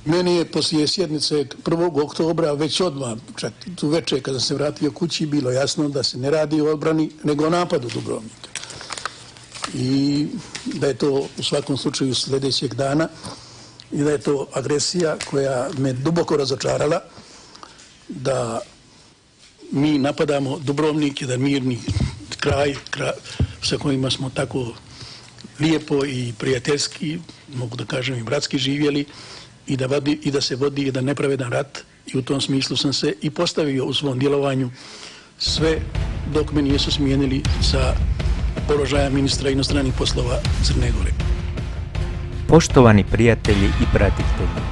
Meni je poslije sjednice 1. oktobra već odmah, čak tu večer kada se vratio kući, bilo jasno da se ne radi o odbrani, nego o napadu Dubrovnika. I da je to u svakom slučaju sljedećeg dana i da je to agresija koja me duboko razočarala, da mi napadamo Dubrovnik, jedan mirni kraj sa kojima smo tako lijepo i prijateljski, mogu da kažem i bratski živjeli, i da se vodi jedan nepravedan rat, i u tom smislu sam se i postavio u svom djelovanju sve dok me nisu smijenili sa položaja ministra inostranih poslova Crne Gore. Poštovani prijatelji i pratitelji,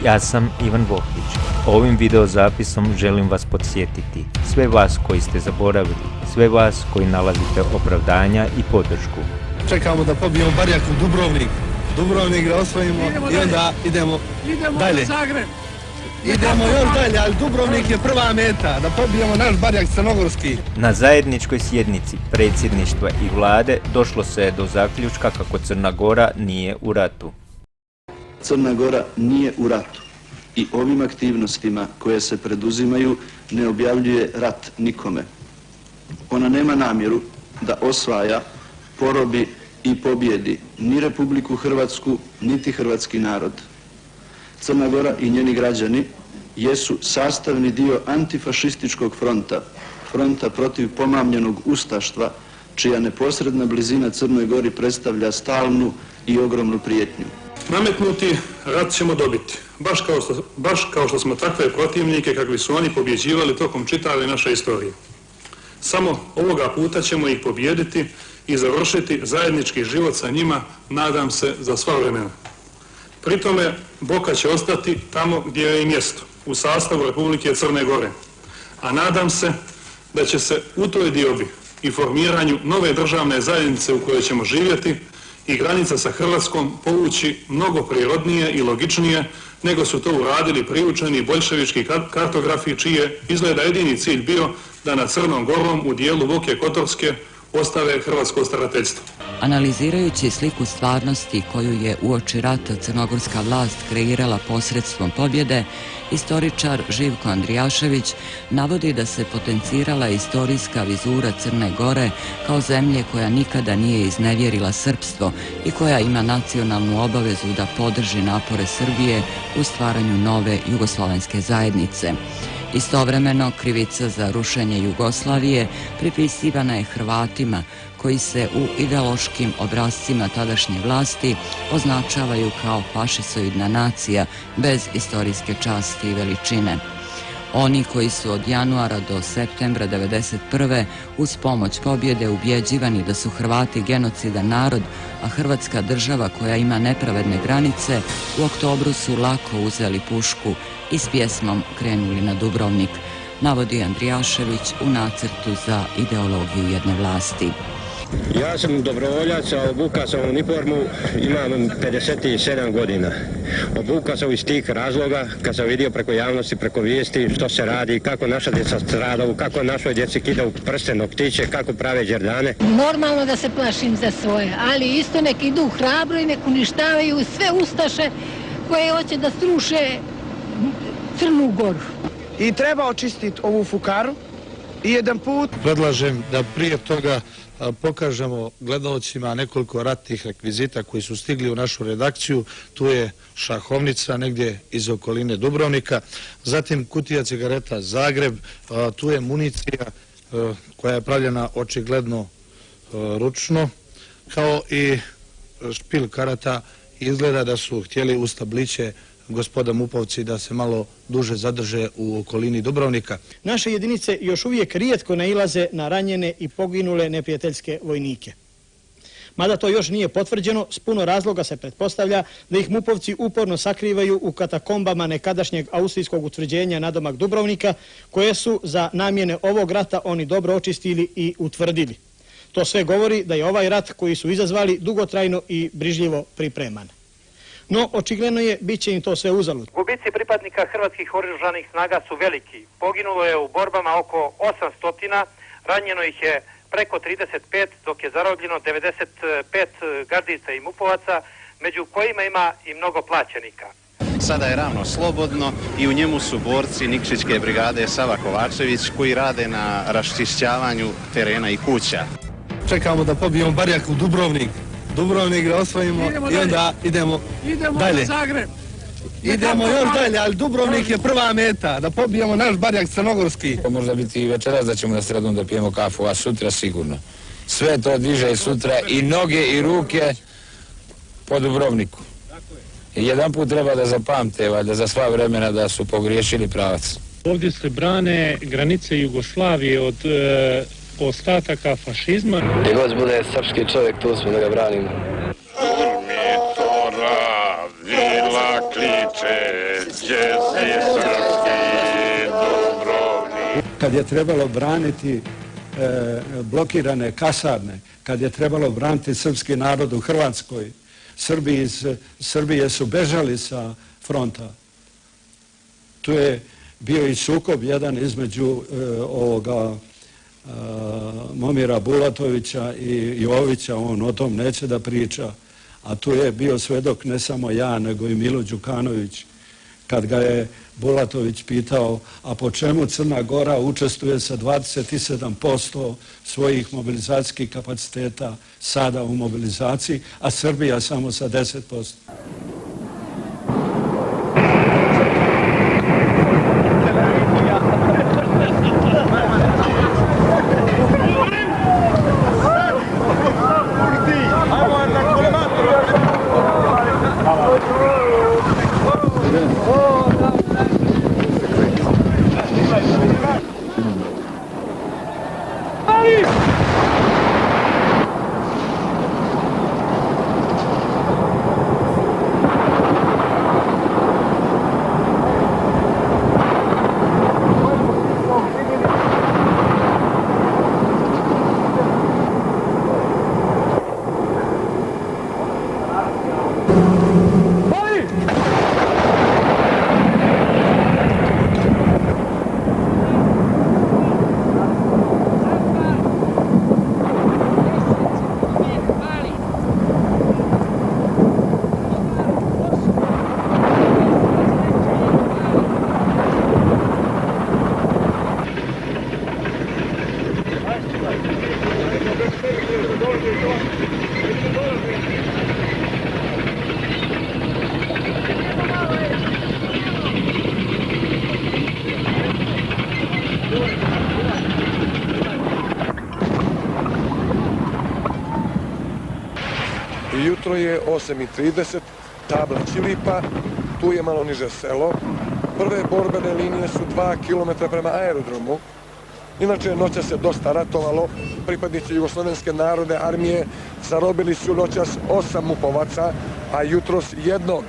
ja sam Ivan Vohlić. Ovim videozapisom želim vas podsjetiti, sve vas koji ste zaboravili, sve vas koji nalazite opravdanja i podršku. Čekamo da pobijemo Barjak u Dubrovnik. Dubrovnik da osvojimo i onda idemo dalje. Idemo još dalje, ali Dubrovnik je prva meta, da pobijemo naš Barjak crnogorski. Na zajedničkoj sjednici predsjedništva i vlade došlo se do zaključka kako Crna Gora nije u ratu. Crna Gora nije u ratu i ovim aktivnostima koje se preduzimaju ne objavljuje rat nikome. Ona nema namjeru da osvaja, porobi i pobjedi ni Republiku Hrvatsku, niti hrvatski narod. Crna Gora i njeni građani jesu sastavni dio antifašističkog fronta protiv pomamljenog ustaštva, čija neposredna blizina Crnoj Gori predstavlja stalnu i ogromnu prijetnju. Nametnuti rat ćemo dobiti, baš kao što smo takve protivnike kakvi su oni pobjeđivali tokom čitave naše istorije. Samo ovoga puta ćemo ih pobijediti i završiti zajednički život sa njima, nadam se, za sva vremena. Pri tome Boka će ostati tamo gdje je i mjesto, u sastavu Republike Crne Gore. A nadam se da će se u toj diobi i formiranju nove državne zajednice u kojoj ćemo živjeti i granica sa Hrvatskom povući mnogo prirodnije i logičnije nego su to uradili priučeni boljševički kartografi, čiji je izgleda jedini cilj bio da nad Crnom Gorom u dijelu Boke Kotorske ostave hrvatsko starateljstvo. Analizirajući sliku stvarnosti koju je uoči rata crnogorska vlast kreirala posredstvom pobjede, istoričar Živko Andrijašević navodi da se potencirala istorijska vizura Crne Gore kao zemlje koja nikada nije iznevjerila srpstvo i koja ima nacionalnu obavezu da podrži napore Srbije u stvaranju nove jugoslovenske zajednice. Istovremeno, krivica za rušenje Jugoslavije pripisivana je Hrvatima koji se u ideološkim obrascima tadašnje vlasti označavaju kao fašisoidna nacija bez istorijske časti i veličine. Oni koji su od januara do septembra 1991. uz pomoć pobjede ubjeđivani da su Hrvati genocidan narod, a Hrvatska država koja ima nepravedne granice, u oktobru su lako uzeli pušku i s pjesmom krenuli na Dubrovnik, navodi Andrijašević u nacrtu za ideologiju jedne vlasti. Ja sam dobrovoljac, a obukao sam uniformu, imam 57 godina. Obukao sam iz tih razloga kad sam vidio preko javnosti, preko vijesti što se radi, kako naša djeca stradaju, kako našoj djeci kidaju prste, noktiće, kako prave đerdane. Normalno da se plašim za svoje, ali isto nek idu hrabro i nek uništavaju sve ustaše koje hoće da sruše Crnu Goru. I treba očistiti ovu fukaru i jedan put. Predlažem da prije toga pokažemo gledalcima nekoliko ratnih rekvizita koji su stigli u našu redakciju. Tu je šahovnica negdje iz okoline Dubrovnika, zatim kutija cigareta Zagreb, tu je municija koja je pravljena očigledno ručno, kao i špil karata. Izgleda da su htjeli uz tabliće gospoda MUP-ovci da se malo duže zadrže u okolini Dubrovnika. Naše jedinice još uvijek rijetko nailaze na ranjene i poginule neprijateljske vojnike. Mada to još nije potvrđeno, s puno razloga se pretpostavlja da ih MUP-ovci uporno sakrivaju u katakombama nekadašnjeg austrijskog utvrđenja nadomak Dubrovnika, koje su za namjene ovog rata oni dobro očistili i utvrdili. To sve govori da je ovaj rat koji su izazvali dugotrajno i brižljivo pripreman. No, očigledno je, bit će im to sve uzalud. Gubici pripadnika hrvatskih oružanih snaga su veliki. Poginulo je u borbama oko 800, ranjeno ih je preko 35, dok je zarobljeno 95 gardica i mupovaca, među kojima ima i mnogo plaćenika. sada je ravno slobodno i u njemu su borci Nikšićke brigade Sava Kovačević koji rade na raščišćavanju terena i kuća. Čekamo da pobijemo Barjak u Dubrovnik. Dubrovnik da osvojimo i onda idemo dalje. Idemo još dalje, ali Dubrovnik je prva meta, da pobijemo naš Barjak crnogorski. Možda biti i večeras da ćemo da sredno da pijemo kafu, a sutra sigurno. Sve to diže i sutra i noge i ruke po Dubrovniku. I jedan put treba da zapamte, valjda za sva vremena da su pogriješili pravac. Ovdje se brane granice Jugoslavije od ostataka fašizma. Gdje god bude srpski čovjek, tu smo da ga branimo. Vila kliče, gdje si srpski Dubrovnik. Kad je trebalo braniti blokirane kasarne, kad je trebalo braniti srpski narod u Hrvatskoj, Srbi iz Srbije su bežali sa fronta. Tu je bio i sukob jedan između ovoga Momira Bulatovića i Jovića, on o tom neće da priča, a tu je bio svedok ne samo ja, nego i Milo Đukanović, kad ga je Bulatović pitao, a po čemu Crna Gora učestvuje sa 27% svojih mobilizacijskih kapaciteta sada u mobilizaciji, a Srbija samo sa 10%. Jutro je 8:30, tabla Ćilipa, tu je malo niže selo. Prve borbene linije su 2 km prema aerodromu. Inače, noća se dosta ratovalo. Pripadnici Jugoslovenske narodne armije zarobili su noćas 8 mupovaca, a jutros 1.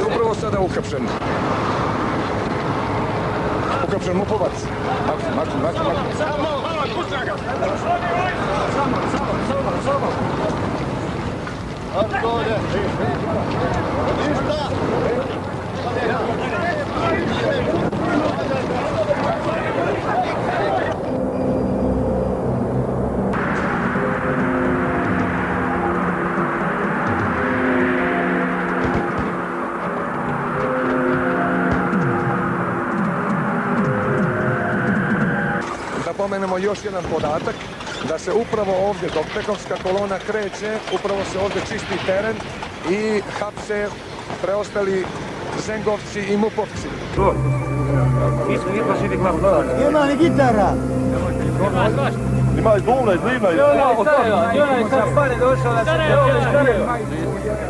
Upravo sada uhapšen. Uhapšen mupovac. Maksim. napomenemo još jedan podatak, da se upravo ovdje, dok tekovska kolona kreće, upravo se ovdje čisti teren i hapse preostali zengovci i mupovci. Ima li gitara? Ima i duvna, i zlimna. Jona je sa pare došao da se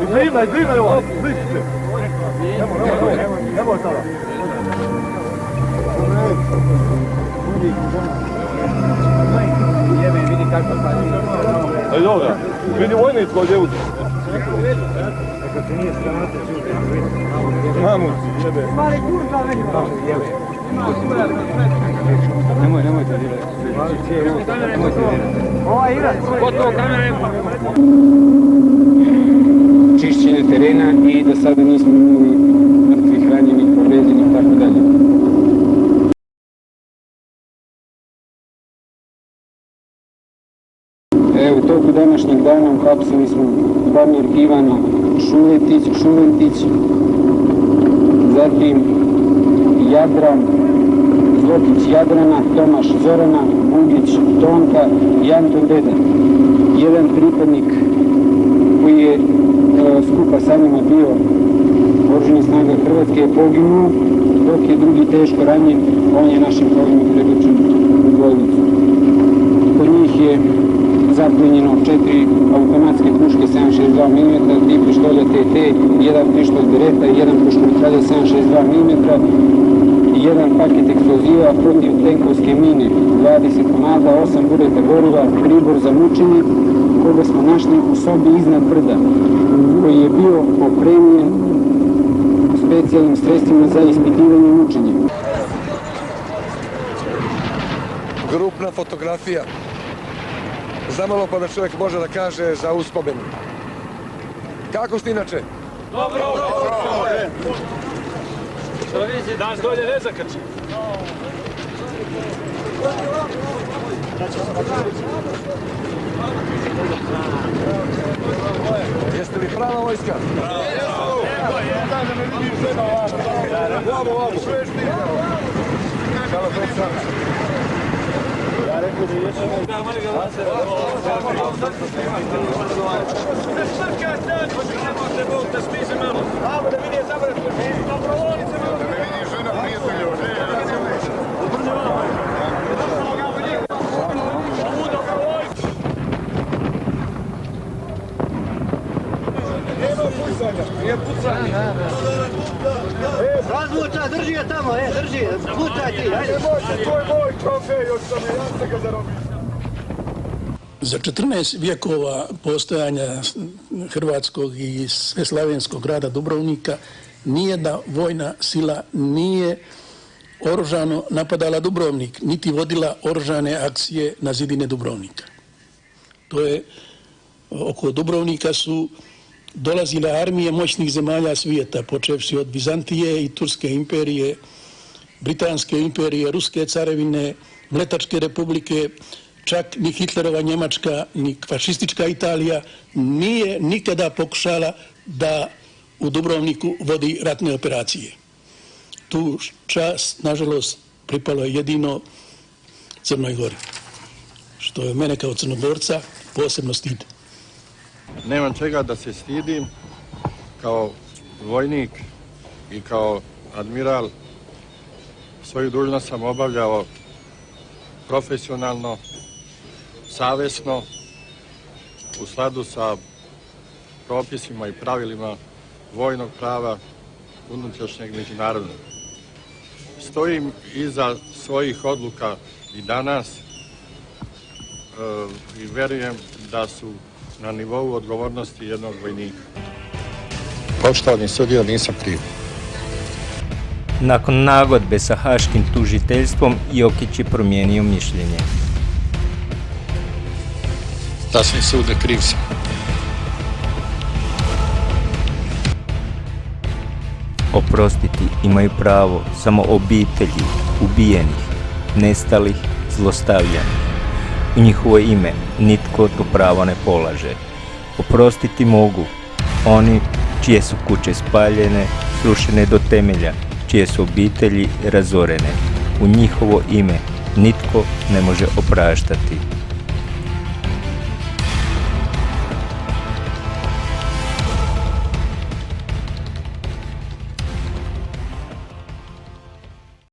I zlimna, je ovo. Vidite. Nemoj sada. Vidi kako pa Ej, dobro. Vidi vojnicko djevcu. Neka se nije stranate čuti. Mamu, jebe. Mali kurka meni. Nemoj to dirati. Nemoj to dirati. Ova igra. Gotovo kamera je. Čišćenje terena i do sada nismo imali mrtvih, ranjenih, povređenih i tako dalje. U toku današnjeg dana uhapsili smo Damir Ivana Šulentić, zatim Jadran Zlotić Jadrana, Tomaš Zorana, Bugić Tonka i Anton Deda. Jedan pripadnik koji je skupa sa njima bio Oružanih snaga Hrvatske je poginuo, dok je drugi teško ranjen, on je našim kolima predočen u dvojnicu. Kod njih je zapljenjeno 4 automatske puške 7,62 mm, 3 pištolja TT, 1 pištolj Beretta i 1 puška mitralja 7,62 mm i 1 paket eksploziva protiv tenkovske mine, 20 komada, 8 bureta goriva, pribor za mučenje, koga smo našli u sobi iznad brda, koji je bio opremljen specijalnim sredstvima za ispitivanje mučenja. Grupna fotografija. Zamalo pa da čovjek može da kaže za uspomenu. Kako ste inače? Dobro! Što vidite, daš dolje ne zakači. Jeste li prava vojska? Ja rekao da još razvuča, drži je tamo, drži je, pucaj ti, ajde. To je moj trofej, još sam je, ja se ga zarobio. Za 14 vjekova postojanja hrvatskog i sveslavenskog grada Dubrovnika nijedna vojna sila nije oružano napadala Dubrovnik, niti vodila oružane akcije na zidine Dubrovnika. To je, oko Dubrovnika su dolazile armije moćnih zemalja svijeta, počevši od Bizantije i Turske imperije, Britanske imperije, Ruske carevine, Mletačke republike, čak ni Hitlerova Njemačka, ni fašistička Italija nije nikada pokušala da u Dubrovniku vodi ratne operacije. Tu čast, nažalost, pripalo je jedino Crnoj Gori, što je mene kao Crnogorca posebno stid. Nemam čega da se stidim, kao vojnik i kao admiral svoju dužnost sam obavljao profesionalno, savjesno, u skladu sa propisima i pravilima vojnog prava, unutrašnjeg međunarodnog. Stojim iza svojih odluka i danas i vjerujem da su na nivou odgovornosti jednog vojnika. Poštovani sudija, nisam kriv. Nakon nagodbe sa haškim tužiteljstvom, Jokić je promijenio mišljenje. Sasvim sude, kriv sam. Oprostiti imaju pravo samo obitelji ubijenih, nestalih, zlostavljanih. U njihovo ime nitko to pravo ne polaže. Oprostiti mogu oni čije su kuće spaljene, srušene do temelja, čije su obitelji razorene. U njihovo ime nitko ne može opraštati.